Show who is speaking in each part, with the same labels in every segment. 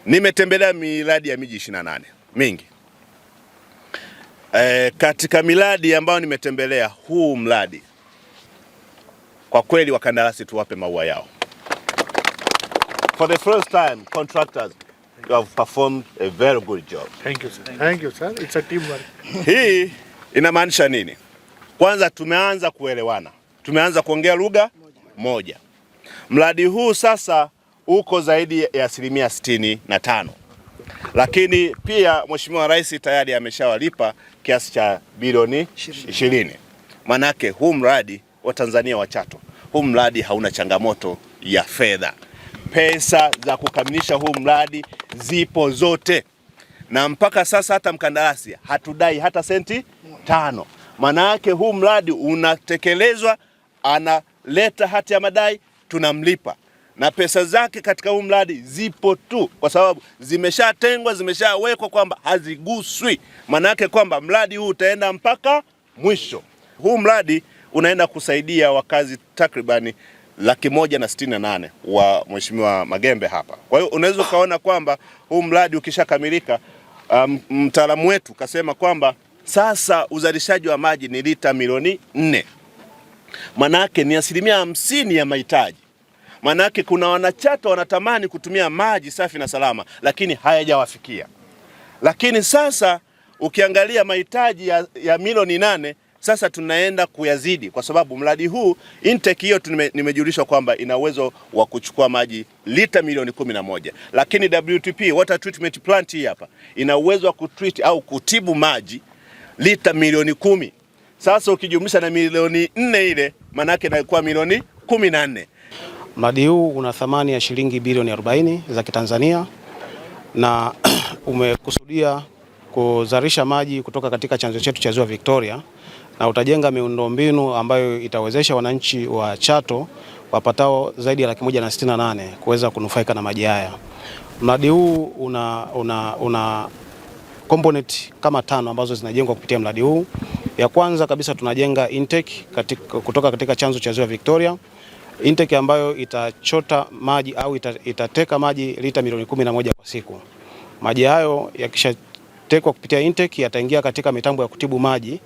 Speaker 1: Nimetembelea miradi ya miji 28 mingi. Katika miradi ambayo nimetembelea, huu mradi kwa kweli wakandarasi tuwape maua yao. For the first time, contractors, you have performed a very good job.
Speaker 2: Thank you, sir. Thank you, sir. It's a teamwork.
Speaker 1: Hii inamaanisha nini? Kwanza tumeanza kuelewana. Tumeanza kuongea lugha moja. Mradi huu sasa uko zaidi ya 65%. Lakini pia Mheshimiwa Rais tayari ameshawalipa kiasi cha bilioni 20. Manake huu mradi wa Tanzania wa Chato, huu mradi hauna changamoto ya fedha. Pesa za kukamilisha huu mradi zipo zote. Na mpaka sasa hata mkandarasi hatudai hata senti 5. Manake huu mradi unatekelezwa, analeta hati ya madai, tunamlipa. Na pesa zake katika huu mradi zipo tu, kwa sababu zimeshatengwa, zimeshawekwa kwamba haziguswi. Manake kwamba mradi huu utaenda mpaka mwisho. Huu mradi unaenda kusaidia wakazi takribani 168 wa Mheshimiwa Magembe hapa. Kwa hiyo unaweza kaona kwamba huu mradi ukishakamilika, mtaalamu wetu kasema kwamba sasa uzalishaji wa maji ni lita milioni 4. Manake ni 50% ya mahitaji. Manake kuna wanachato wanatamani kutumia maji safi na salama, lakini hayajawafikia. Lakini sasa ukiangalia mahitaji ya milioni 8, sasa tunaenda kuyazidi, kwa sababu mradi huu intake hiyo nimejulishwa kwamba ina uwezo wa kuchukua maji lita milioni 11. Lakini WTP, water treatment plant hii hapa, ina uwezo wa kutreat au kutibu maji lita milioni 10. Sasa ukijumlisha na milioni 4 ile, manake inakuwa milioni 14.
Speaker 3: Mradi huu una thamani ya shilingi bilioni 40 za Kitanzania na umekusudia kuzalisha maji kutoka katika chanzo chetu cha Ziwa Victoria, na utajenga miundombinu ambayo itawezesha wananchi wa Chato wapatao zaidi ya 168 kuweza kunufaika na maji haya. Mradi huu una component kama 5 ambazo zinajengwa kupitia mradi huu. Ya kwanza kabisa tunajenga intake kutoka katika chanzo cha Ziwa Victoria. Intake ambayo itachota maji au itateka maji lita milioni 11 kwa siku. Maji hayo yakishatekwa kupitia intake yataingia katika mitambo ya kutibu maji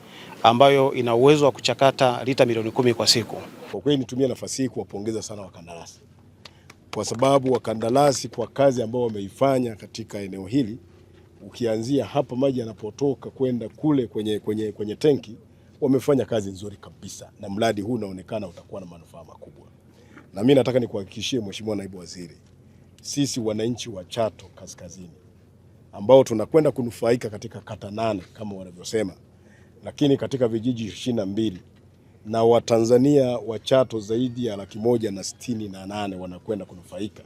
Speaker 3: ambayo ina uwezo wa kuchakata lita milioni 10 kwa siku.
Speaker 4: Kwa kweli nitumie nafasi hii kuwapongeza sana wakandarasi, kwa sababu wakandarasi kwa kazi ambao wameifanya katika eneo hili, ukianzia hapa maji yanapotoka kwenda kule kwenye tenki, wamefanya kazi nzuri kabisa, na mradi huu unaonekana utakuwa na manufaa makubwa. Na mimi nataka nikuhakikishie Mheshimiwa Naibu Waziri, sisi wananchi wa Chato Kaskazini ambao tunakwenda kunufaika katika kata 8 kama wanavyosema, lakini katika vijiji 22 na Watanzania wa Chato zaidi ya 168 wanakwenda kunufaika.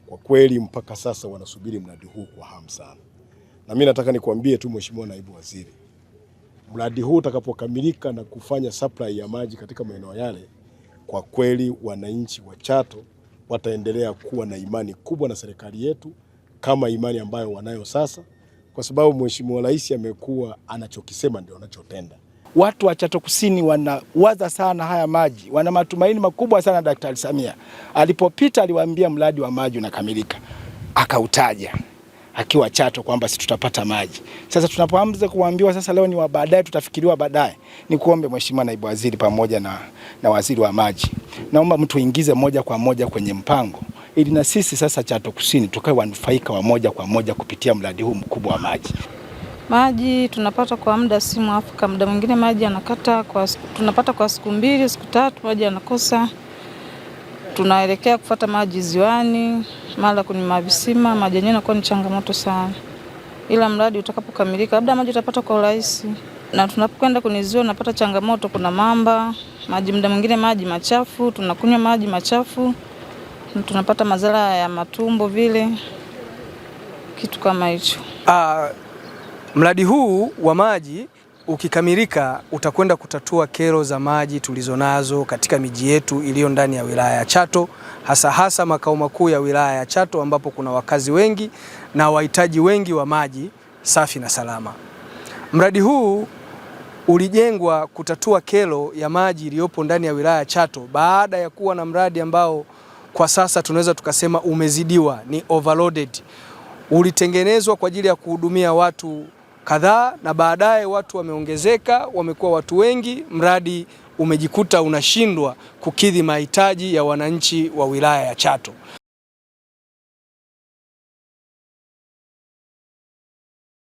Speaker 4: Kwa kweli mpaka sasa wanasubiri mradi huu kwa hamu sana. Na mimi nataka nikuambie tu Mheshimiwa Naibu Waziri, mradi huu utakapokamilika na kufanya supply ya maji katika maeneo yale, kwa kweli wananchi wa Chato wataendelea kuwa na imani kubwa na serikali yetu kama imani ambayo wanayo sasa, kwa sababu Mheshimiwa Rais amekuwa anachokisema ndio anachotenda.
Speaker 5: Watu wa Chato Kusini wanawaza sana haya maji, wana matumaini makubwa sana. Daktari Samia alipopita aliwaambia mradi wa maji unakamilika, akautaja akiwa Chato kwamba sisi tutapata maji. Sasa tunapoanza kuambiwa sasa leo ni wa baadaye, tutafikiriwa baadaye, ni kuombe Mheshimiwa Naibu Waziri pamoja na Waziri wa Maji, naomba mtu ingize moja kwa moja kwenye mpango, ili na sisi sasa Chato Kusini tukae wanufaika wa moja kwa moja kupitia mradi huu mkubwa wa maji.
Speaker 6: Maji tunapata kwa muda si mwafaka, muda mwingine maji yanakata tunapata kwa siku 2, siku 3 maji yanakosa. Tunaelekea kufuata maji ziwani, mara kwenye mavisima, maji yenyewe yanakuwa ni changamoto sana. Ila mradi utakapokamilika labda maji utapata kwa urahisi. Na tunapokwenda kwenye ziwa napata changamoto, kuna mamba, maji muda mwingine maji machafu, tunakunywa maji machafu. Tunapata madhara ya matumbo vile, kitu kama hicho.
Speaker 7: Mradi huu wa maji ukikamilika utakwenda kutatua kero za maji tulizonazo katika miji yetu iliyo ndani ya wilaya ya Chato, hasa makao makuu ya wilaya ya Chato ambapo kuna wakazi wengi na wahitaji wengi wa maji safi na salama. Mradi huu ulijengwa kutatua kero ya maji iliyopo ndani ya wilaya ya Chato baada ya kuwa na mradi ambao kwa sasa tunaweza tukasema umezidiwa, ni overloaded. ulitengenezwa kwa ajili ya kuhudumia watu kadhaa, na baadaye watu wameongezeka, wamekuwa watu wengi, mradi umejikuta unashindwa kukidhi mahitaji ya wananchi wa wilaya ya Chato.